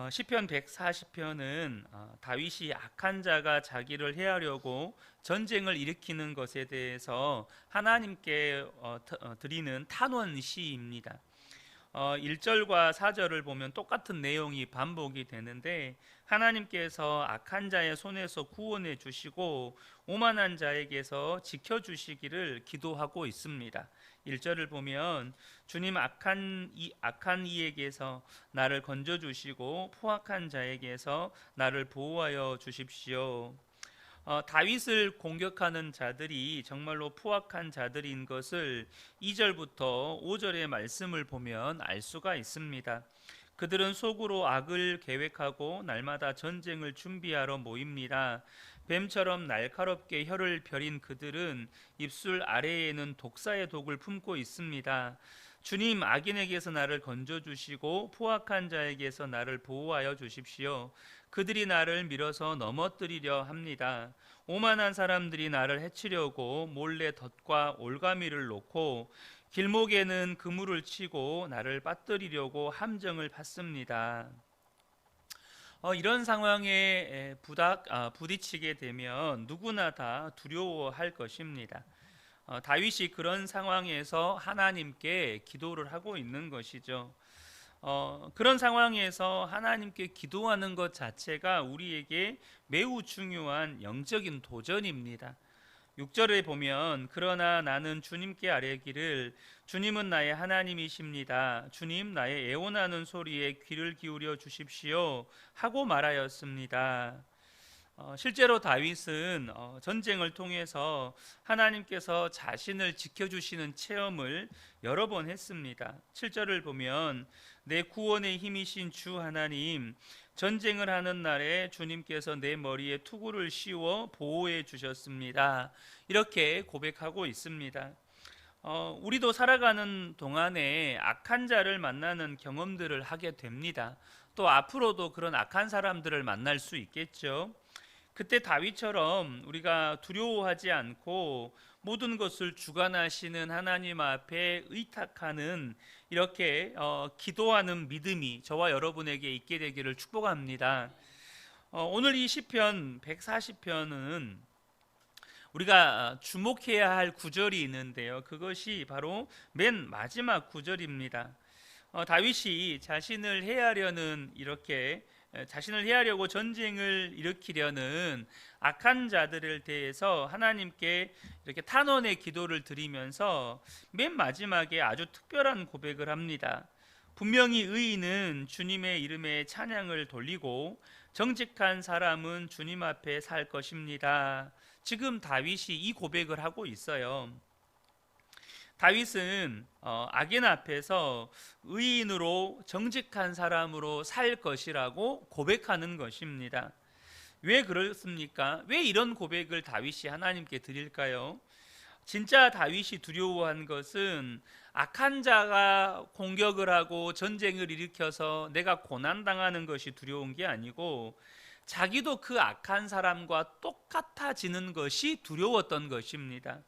시편 140편은 다윗이 악한 자가 자기를 해하려고 전쟁을 일으키는 것에 대해서 하나님께 드리는 탄원 시입니다. 1절과 4절을 보면 똑같은 내용이 반복이 되는데, 하나님께서 악한 자의 손에서 구원해 주시고 오만한 자에게서 지켜 주시기를 기도하고 있습니다. 1절을 보면 주님, 악한 이에게서 나를 건져 주시고 포악한 자에게서 나를 보호하여 주십시오. 다윗을 공격하는 자들이 정말로 포악한 자들인 것을 2절부터 5절의 말씀을 보면 알 수가 있습니다. 그들은 속으로 악을 계획하고 날마다 전쟁을 준비하러 모입니다. 뱀처럼 날카롭게 혀를 펴린 그들은 입술 아래에는 독사의 독을 품고 있습니다. 주님, 악인에게서 나를 건져주시고 포악한 자에게서 나를 보호하여 주십시오. 그들이 나를 밀어서 넘어뜨리려 합니다. 오만한 사람들이 나를 해치려고 몰래 덫과 올가미를 놓고 길목에는 그물을 치고 나를 빠뜨리려고 함정을 팠습니다. 이런 상황에 부딪히게 되면 누구나 다 두려워할 것입니다. 다윗이 그런 상황에서 하나님께 기도를 하고 있는 것이죠. 그런 상황에서 하나님께 기도하는 것 자체가 우리에게 매우 중요한 영적인 도전입니다. 6절에 보면 그러나 나는 주님께 아뢰기를 주님은 나의 하나님이십니다. 주님, 나의 애원하는 소리에 귀를 기울여 주십시오 하고 말하였습니다. 실제로 다윗은 전쟁을 통해서 하나님께서 자신을 지켜주시는 체험을 여러 번 했습니다. 7절을 보면 내 구원의 힘이신 주 하나님, 전쟁을 하는 날에 주님께서 내 머리에 투구를 씌워 보호해 주셨습니다. 이렇게 고백하고 있습니다. 우리도 살아가는 동안에 악한 자를 만나는 경험들을 하게 됩니다. 또 앞으로도 그런 악한 사람들을 만날 수 있겠죠. 그때 다윗처럼 우리가 두려워하지 않고 모든 것을 주관하시는 하나님 앞에 의탁하는 이렇게 기도하는 믿음이 저와 여러분에게 있게 되기를 축복합니다. 오늘 이 시편 140편은 우리가 주목해야 할 구절이 있는데요. 그것이 바로 맨 마지막 구절입니다. 다윗이 자신을 해하려고 전쟁을 일으키려는 악한 자들을 대해서 하나님께 이렇게 탄원의 기도를 드리면서 맨 마지막에 아주 특별한 고백을 합니다. 분명히 의인은 주님의 이름에 찬양을 돌리고 정직한 사람은 주님 앞에 살 것입니다. 지금 다윗이 이 고백을 하고 있어요. 다윗은 악인 앞에서 의인으로 정직한 사람으로 살 것이라고 고백하는 것입니다. 왜 그렇습니까? 왜 이런 고백을 다윗이 하나님께 드릴까요? 진짜 다윗이 두려워한 것은 악한 자가 공격을 하고 전쟁을 일으켜서 내가 고난당하는 것이 두려운 게 아니고 자기도 그 악한 사람과 똑같아지는 것이 두려웠던 것입니다.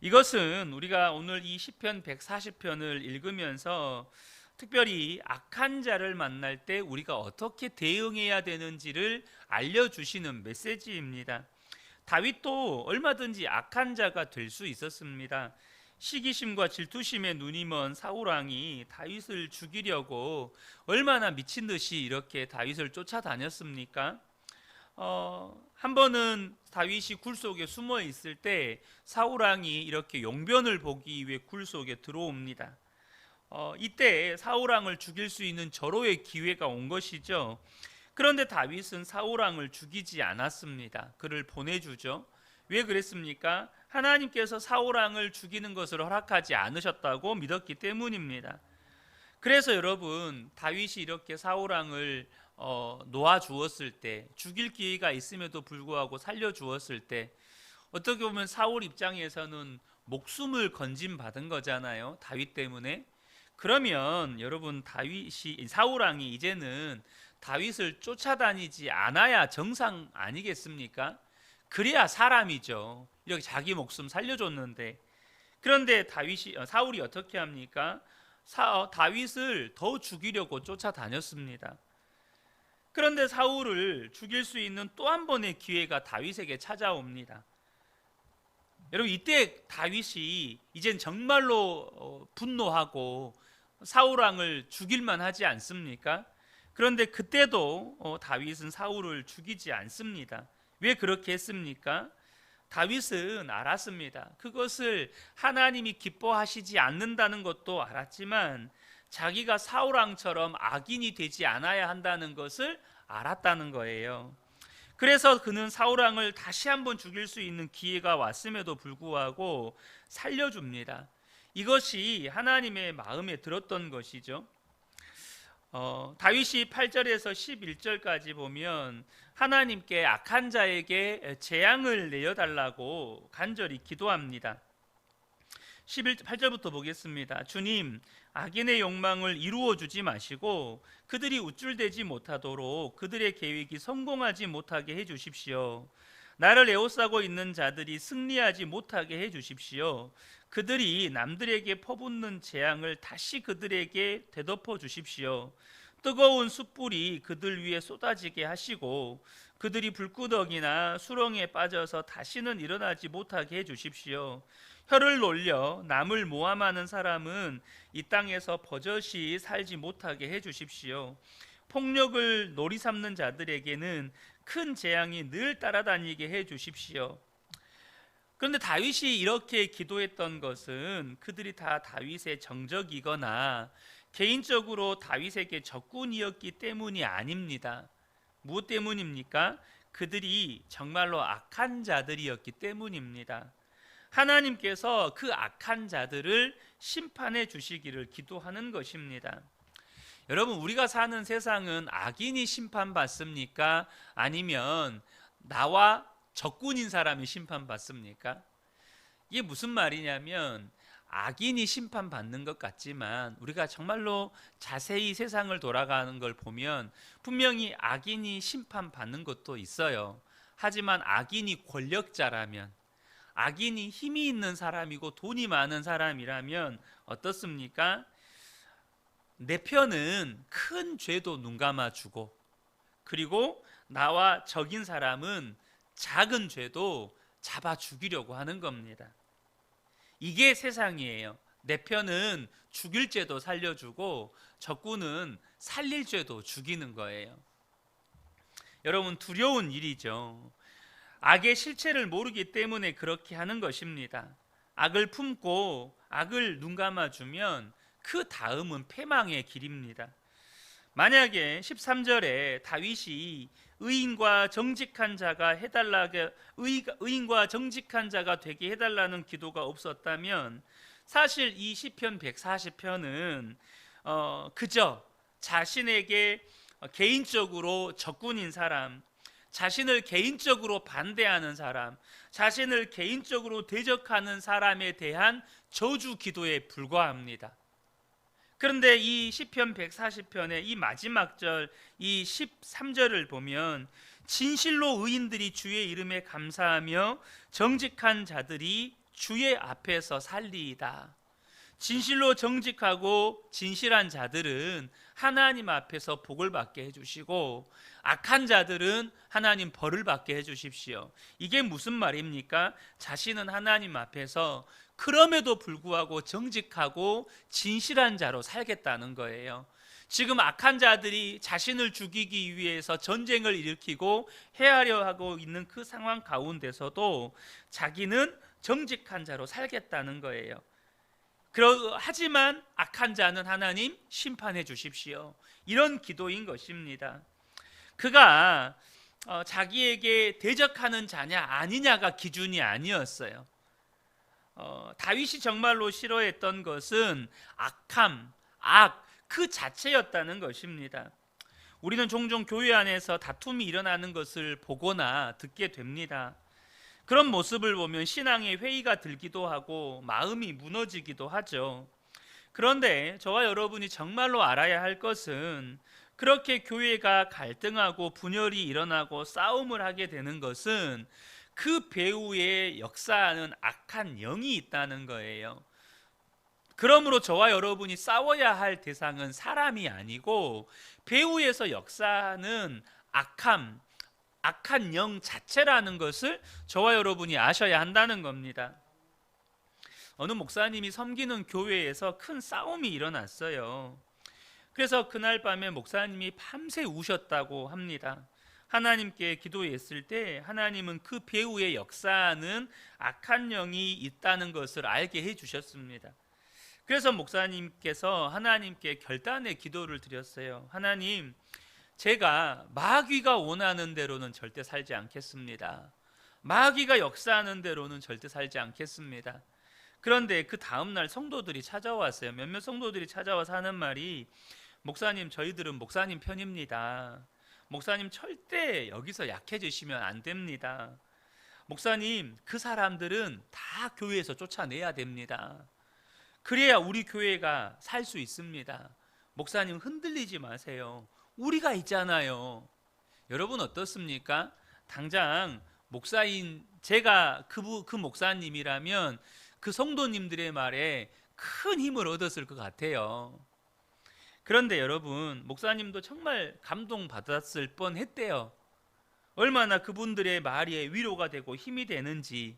이것은 우리가 오늘 이 시편 140편을 읽으면서 특별히 악한 자를 만날 때 우리가 어떻게 대응해야 되는지를 알려주시는 메시지입니다. 다윗도 얼마든지 악한 자가 될 수 있었습니다. 시기심과 질투심에 눈이 먼 사울왕이 다윗을 죽이려고 얼마나 미친 듯이 이렇게 다윗을 쫓아다녔습니까? 한 번은 다윗이 굴 속에 숨어 있을 때 사울왕이 이렇게 용변을 보기 위해 굴 속에 들어옵니다. 이때 사울왕을 죽일 수 있는 절호의 기회가 온 것이죠. 그런데 다윗은 사울왕을 죽이지 않았습니다. 그를 보내주죠. 왜 그랬습니까? 하나님께서 사울왕을 죽이는 것을 허락하지 않으셨다고 믿었기 때문입니다. 그래서 여러분, 다윗이 이렇게 사울왕을 놓아주었을 때, 죽일 기회가 있음에도 불구하고 살려주었을 때, 어떻게 보면 사울 입장에서는 목숨을 건진받은 거잖아요. 다윗 때문에. 그러면 여러분, 사울왕이 이제는 다윗을 쫓아다니지 않아야 정상 아니겠습니까? 그래야 사람이죠. 이렇게 자기 목숨 살려줬는데. 그런데 사울이 어떻게 합니까? 다윗을 더 죽이려고 쫓아다녔습니다. 그런데 사울을 죽일 수 있는 또 한 번의 기회가 다윗에게 찾아옵니다. 여러분, 이때 다윗이 이젠 정말로 분노하고 사울 왕을 죽일만 하지 않습니까? 그런데 그때도 다윗은 사울을 죽이지 않습니다. 왜 그렇게 했습니까? 다윗은 알았습니다. 그것을 하나님이 기뻐하시지 않는다는 것도 알았지만 자기가 사울 왕처럼 악인이 되지 않아야 한다는 것을 알았다는 거예요. 그래서 그는 사울 왕을 다시 한번 죽일 수 있는 기회가 왔음에도 불구하고 살려줍니다. 이것이 하나님의 마음에 들었던 것이죠. 다윗이 8절에서 11절까지 보면 하나님께 악한 자에게 재앙을 내어달라고 간절히 기도합니다. 8절부터 보겠습니다. 주님, 악인의 욕망을 이루어 주지 마시고 그들이 우쭐대지 못하도록 그들의 계획이 성공하지 못하게 해 주십시오. 나를 에워싸고 있는 자들이 승리하지 못하게 해 주십시오. 그들이 남들에게 퍼붓는 재앙을 다시 그들에게 되덮어 주십시오. 뜨거운 숯불이 그들 위에 쏟아지게 하시고 그들이 불구덩이나 수렁에 빠져서 다시는 일어나지 못하게 해 주십시오. 혀를 놀려 남을 모함하는 사람은 이 땅에서 버젓이 살지 못하게 해 주십시오. 폭력을 놀이 삼는 자들에게는 큰 재앙이 늘 따라다니게 해 주십시오. 그런데 다윗이 이렇게 기도했던 것은 그들이 다 다윗의 정적이거나 개인적으로 다윗에게 적군이었기 때문이 아닙니다. 무엇 때문입니까? 그들이 정말로 악한 자들이었기 때문입니다. 하나님께서 그 악한 자들을 심판해 주시기를 기도하는 것입니다. 여러분, 우리가 사는 세상은 악인이 심판받습니까? 아니면 나와 적군인 사람이 심판받습니까? 이게 무슨 말이냐면 악인이 심판받는 것 같지만 우리가 정말로 자세히 세상을 돌아가는 걸 보면 분명히 악인이 심판받는 것도 있어요. 하지만 악인이 권력자라면, 악인이 힘이 있는 사람이고 돈이 많은 사람이라면 어떻습니까? 내 편은 큰 죄도 눈 감아주고, 그리고 나와 적인 사람은 작은 죄도 잡아 죽이려고 하는 겁니다. 이게 세상이에요. 내 편은 죽일 죄도 살려주고 적군은 살릴 죄도 죽이는 거예요. 여러분, 두려운 일이죠. 악의 실체를 모르기 때문에 그렇게 하는 것입니다. 악을 품고 악을 눈 감아주면 그 다음은 패망의 길입니다. 만약에 13절에 다윗이 의인과 정직한 자가 의인과 정직한 자가 되게 해달라는 기도가 없었다면 사실 이 시편 140편은 그저 자신에게 개인적으로 적군인 사람, 자신을 개인적으로 반대하는 사람, 자신을 개인적으로 대적하는 사람에 대한 저주 기도에 불과합니다. 그런데 이 시편 140편의 이 마지막 절, 이 13절을 보면 진실로 의인들이 주의 이름에 감사하며 정직한 자들이 주의 앞에서 살리이다. 진실로 정직하고 진실한 자들은 하나님 앞에서 복을 받게 해주시고 악한 자들은 하나님 벌을 받게 해주십시오. 이게 무슨 말입니까? 자신은 하나님 앞에서 그럼에도 불구하고 정직하고 진실한 자로 살겠다는 거예요. 지금 악한 자들이 자신을 죽이기 위해서 전쟁을 일으키고 해하려 하고 있는 그 상황 가운데서도 자기는 정직한 자로 살겠다는 거예요. 하지만 악한 자는 하나님 심판해 주십시오. 이런 기도인 것입니다. 그가 자기에게 대적하는 자냐 아니냐가 기준이 아니었어요. 다윗이 정말로 싫어했던 것은 악함, 악 그 자체였다는 것입니다. 우리는 종종 교회 안에서 다툼이 일어나는 것을 보거나 듣게 됩니다. 그런 모습을 보면 신앙에 회의가 들기도 하고 마음이 무너지기도 하죠. 그런데 저와 여러분이 정말로 알아야 할 것은 그렇게 교회가 갈등하고 분열이 일어나고 싸움을 하게 되는 것은 그 배후에 역사하는 악한 영이 있다는 거예요. 그러므로 저와 여러분이 싸워야 할 대상은 사람이 아니고 배후에서 역사하는 악한 영 자체라는 것을 저와 여러분이 아셔야 한다는 겁니다. 어느 목사님이 섬기는 교회에서 큰 싸움이 일어났어요. 그래서 그날 밤에 목사님이 밤새 우셨다고 합니다. 하나님께 기도했을 때 하나님은 그 배후에 역사하는 악한 영이 있다는 것을 알게 해주셨습니다. 그래서 목사님께서 하나님께 결단의 기도를 드렸어요. 하나님, 제가 마귀가 원하는 대로는 절대 살지 않겠습니다. 마귀가 역사하는 대로는 절대 살지 않겠습니다. 그런데 그 다음날 성도들이 찾아왔어요. 몇몇 성도들이 찾아와서 하는 말이, 목사님, 저희들은 목사님 편입니다. 목사님, 절대 여기서 약해지시면 안 됩니다. 목사님, 그 사람들은 다 교회에서 쫓아내야 됩니다. 그래야 우리 교회가 살 수 있습니다. 목사님, 흔들리지 마세요. 우리가 있잖아요. 여러분 어떻습니까? 당장 목사인 제가 그 목사님이라면 그 성도님들의 말에 큰 힘을 얻었을 것 같아요. 그런데 여러분, 목사님도 정말 감동받았을 뻔했대요. 얼마나 그분들의 말이 위로가 되고 힘이 되는지.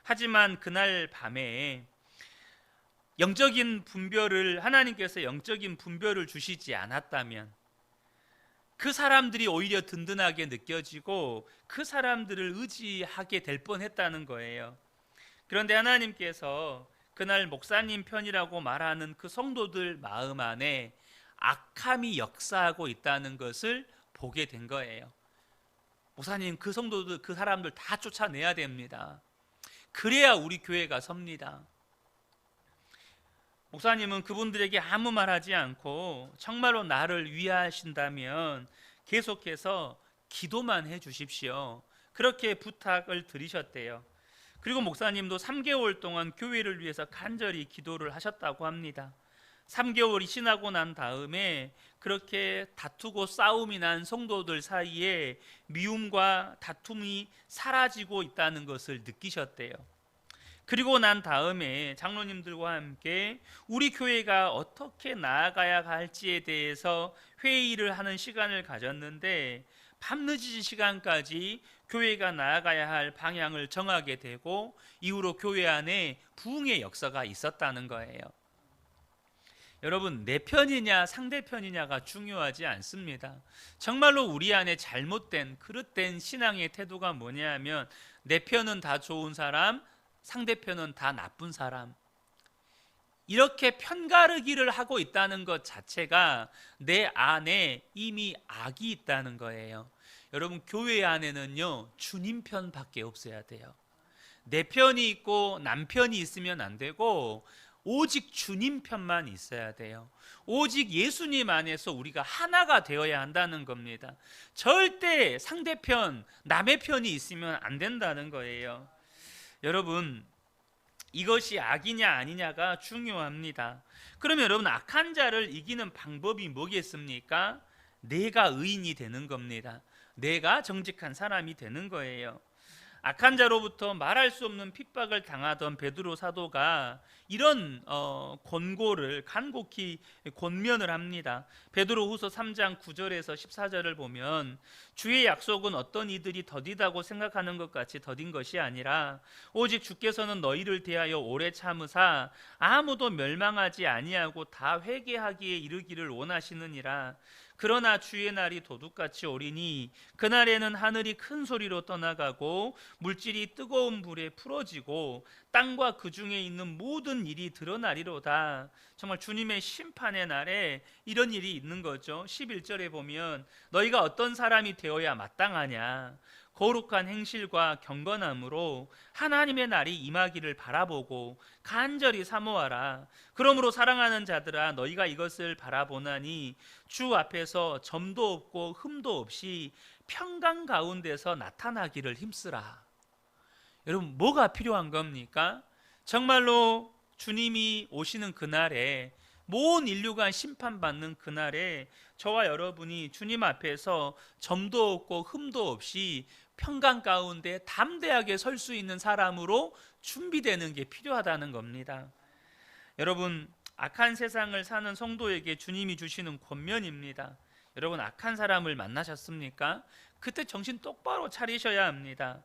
하지만 그날 밤에 하나님께서 영적인 분별을 주시지 않았다면 그 사람들이 오히려 든든하게 느껴지고 그 사람들을 의지하게 될 뻔했다는 거예요. 그런데 하나님께서 그날 목사님 편이라고 말하는 그 성도들 마음 안에 악함이 역사하고 있다는 것을 보게 된 거예요. 목사님, 그 성도들, 그 사람들 다 쫓아내야 됩니다. 그래야 우리 교회가 섭니다. 목사님은 그분들에게 아무 말하지 않고 정말로 나를 위하신다면 계속해서 기도만 해 주십시오. 그렇게 부탁을 드리셨대요. 그리고 목사님도 3개월 동안 교회를 위해서 간절히 기도를 하셨다고 합니다. 3개월이 지나고 난 다음에 그렇게 다투고 싸움이 난 성도들 사이에 미움과 다툼이 사라지고 있다는 것을 느끼셨대요. 그리고 난 다음에 장로님들과 함께 우리 교회가 어떻게 나아가야 할지에 대해서 회의를 하는 시간을 가졌는데, 밤늦은 시간까지 교회가 나아가야 할 방향을 정하게 되고 이후로 교회 안에 부흥의 역사가 있었다는 거예요. 여러분, 내 편이냐 상대편이냐가 중요하지 않습니다. 정말로 우리 안에 잘못된 그릇된 신앙의 태도가 뭐냐면, 내 편은 다 좋은 사람, 상대편은 다 나쁜 사람, 이렇게 편가르기를 하고 있다는 것 자체가 내 안에 이미 악이 있다는 거예요. 여러분, 교회 안에는요, 주님 편밖에 없어야 돼요. 내 편이 있고 남편이 있으면 안 되고 오직 주님 편만 있어야 돼요. 오직 예수님 안에서 우리가 하나가 되어야 한다는 겁니다. 절대 상대편, 남의 편이 있으면 안 된다는 거예요. 여러분, 이것이 악이냐 아니냐가 중요합니다. 그러면 여러분, 악한 자를 이기는 방법이 뭐겠습니까? 내가 의인이 되는 겁니다. 내가 정직한 사람이 되는 거예요. 악한 자로부터 말할 수 없는 핍박을 당하던 베드로 사도가 이런 권고를 간곡히 권면을 합니다. 베드로후서 3장 9절에서 14절을 보면, 주의 약속은 어떤 이들이 더디다고 생각하는 것 같이 더딘 것이 아니라 오직 주께서는 너희를 대하여 오래 참으사 아무도 멸망하지 아니하고 다 회개하기에 이르기를 원하시느니라. 그러나 주의 날이 도둑같이 오리니 그날에는 하늘이 큰 소리로 떠나가고 물질이 뜨거운 불에 풀어지고 땅과 그 중에 있는 모든 일이 드러나리로다. 정말 주님의 심판의 날에 이런 일이 있는 거죠. 11절에 보면, 너희가 어떤 사람이 되어야 마땅하냐? 거룩한 행실과 경건함으로 하나님의 날이 임하기를 바라보고 간절히 사모하라. 그러므로 사랑하는 자들아, 너희가 이것을 바라보나니 주 앞에서 점도 없고 흠도 없이 평강 가운데서 나타나기를 힘쓰라. 여러분, 뭐가 필요한 겁니까? 정말로 주님이 오시는 그날에, 모든 인류가 심판받는 그날에 저와 여러분이 주님 앞에서 점도 없고 흠도 없이 평강 가운데 담대하게 설 수 있는 사람으로 준비되는 게 필요하다는 겁니다. 여러분, 악한 세상을 사는 성도에게 주님이 주시는 권면입니다. 여러분, 악한 사람을 만나셨습니까? 그때 정신 똑바로 차리셔야 합니다.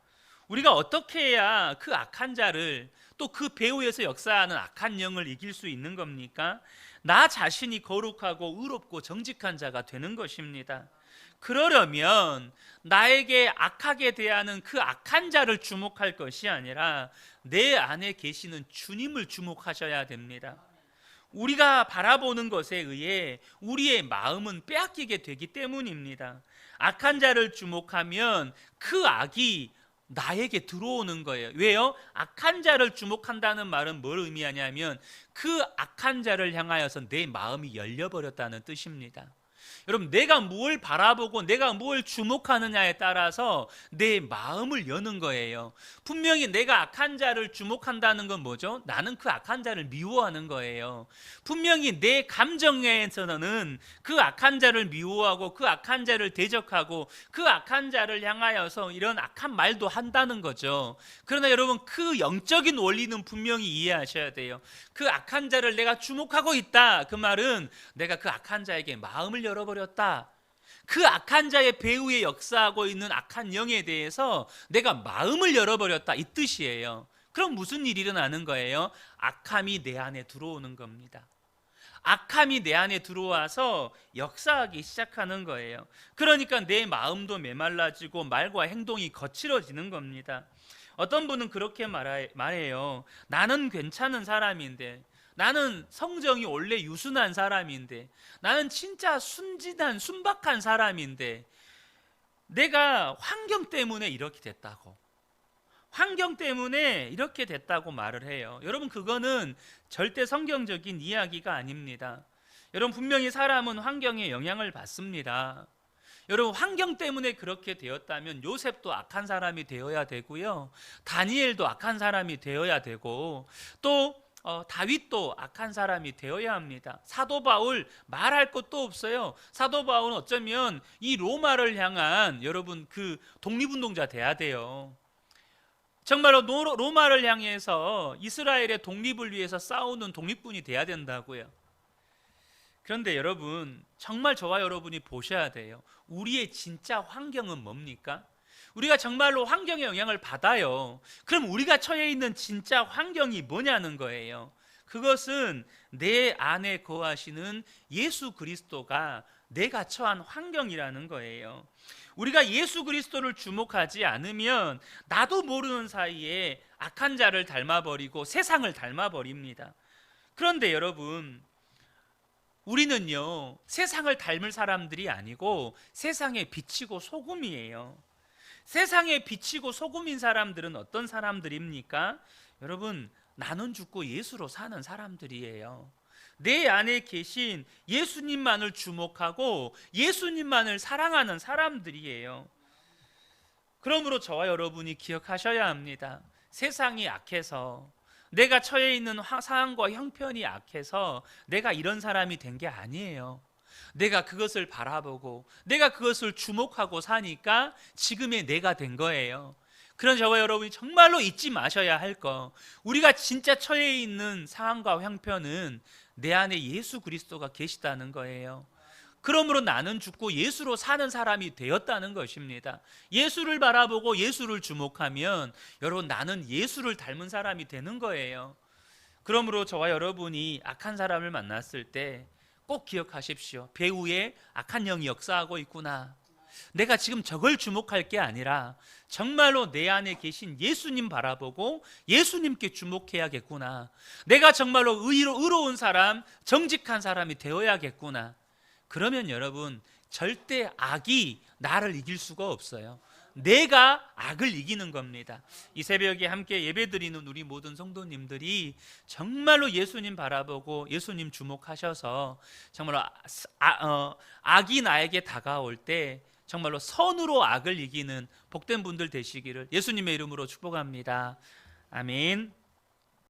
우리가 어떻게 해야 그 악한 자를, 또 그 배후에서 역사하는 악한 영을 이길 수 있는 겁니까? 나 자신이 거룩하고 의롭고 정직한 자가 되는 것입니다. 그러려면 나에게 악하게 대하는 그 악한 자를 주목할 것이 아니라 내 안에 계시는 주님을 주목하셔야 됩니다. 우리가 바라보는 것에 의해 우리의 마음은 빼앗기게 되기 때문입니다. 악한 자를 주목하면 그 악이 나에게 들어오는 거예요. 왜요? 악한 자를 주목한다는 말은 뭘 의미하냐면 그 악한 자를 향하여서 내 마음이 열려버렸다는 뜻입니다. 여러분, 내가 뭘 바라보고 내가 뭘 주목하느냐에 따라서 내 마음을 여는 거예요. 분명히 내가 악한 자를 주목한다는 건 뭐죠? 나는 그 악한 자를 미워하는 거예요. 분명히 내 감정에서는 그 악한 자를 미워하고 그 악한 자를 대적하고 그 악한 자를 향하여서 이런 악한 말도 한다는 거죠. 그러나 여러분, 그 영적인 원리는 분명히 이해하셔야 돼요. 그 악한 자를 내가 주목하고 있다, 그 말은 내가 그 악한 자에게 마음을 열어버렸다, 그 악한 자의 배후에 역사하고 있는 악한 영에 대해서 내가 마음을 열어버렸다, 이 뜻이에요. 그럼 무슨 일이 일어나는 거예요? 악함이 내 안에 들어오는 겁니다. 악함이 내 안에 들어와서 역사하기 시작하는 거예요. 그러니까 내 마음도 메말라지고 말과 행동이 거칠어지는 겁니다. 어떤 분은 그렇게 말해요. 나는 괜찮은 사람인데, 나는 성정이 원래 유순한 사람인데, 나는 진짜 순진한 순박한 사람인데 내가 환경 때문에 이렇게 됐다고, 환경 때문에 이렇게 됐다고 말을 해요. 여러분, 그거는 절대 성경적인 이야기가 아닙니다. 여러분, 분명히 사람은 환경에 영향을 받습니다. 여러분, 환경 때문에 그렇게 되었다면 요셉도 악한 사람이 되어야 되고요, 다니엘도 악한 사람이 되어야 되고, 또 다윗도 악한 사람이 되어야 합니다. 사도 바울 말할 것도 없어요. 사도 바울은 어쩌면 이 로마를 향한 여러분 그 독립운동자 돼야 돼요. 정말로 로마를 향해서 이스라엘의 독립을 위해서 싸우는 독립군이 돼야 된다고요. 그런데 여러분, 정말 저와 여러분이 보셔야 돼요. 우리의 진짜 환경은 뭡니까? 우리가 정말로 환경의 영향을 받아요. 그럼 우리가 처해 있는 진짜 환경이 뭐냐는 거예요. 그것은 내 안에 거하시는 예수 그리스도가 내가 처한 환경이라는 거예요. 우리가 예수 그리스도를 주목하지 않으면 나도 모르는 사이에 악한 자를 닮아버리고 세상을 닮아버립니다. 그런데 여러분, 우리는요, 세상을 닮을 사람들이 아니고 세상에 비치고 소금이에요. 세상에 비치고 소금인 사람들은 어떤 사람들입니까? 여러분, 나는 죽고 예수로 사는 사람들이에요. 내 안에 계신 예수님만을 주목하고 예수님만을 사랑하는 사람들이에요. 그러므로 저와 여러분이 기억하셔야 합니다. 세상이 악해서, 내가 처해 있는 상황과 형편이 악해서 내가 이런 사람이 된 게 아니에요. 내가 그것을 바라보고 내가 그것을 주목하고 사니까 지금의 내가 된 거예요. 그런 저와 여러분이 정말로 잊지 마셔야 할 거, 우리가 진짜 처해 있는 상황과 형편은 내 안에 예수 그리스도가 계시다는 거예요. 그러므로 나는 죽고 예수로 사는 사람이 되었다는 것입니다. 예수를 바라보고 예수를 주목하면 여러분, 나는 예수를 닮은 사람이 되는 거예요. 그러므로 저와 여러분이 악한 사람을 만났을 때 꼭 기억하십시오. 배후에 악한 영이 역사하고 있구나. 내가 지금 저걸 주목할 게 아니라 정말로 내 안에 계신 예수님 바라보고 예수님께 주목해야겠구나. 내가 정말로 의로운 사람, 정직한 사람이 되어야겠구나. 그러면 여러분, 절대 악이 나를 이길 수가 없어요. 내가 악을 이기는 겁니다. 이 새벽에 함께 예배드리는 우리 모든 성도님들이 정말로 예수님 바라보고 예수님 주목하셔서 정말로 악이 나에게 다가올 때 정말로 선으로 악을 이기는 복된 분들 되시기를 예수님의 이름으로 축복합니다. 아멘.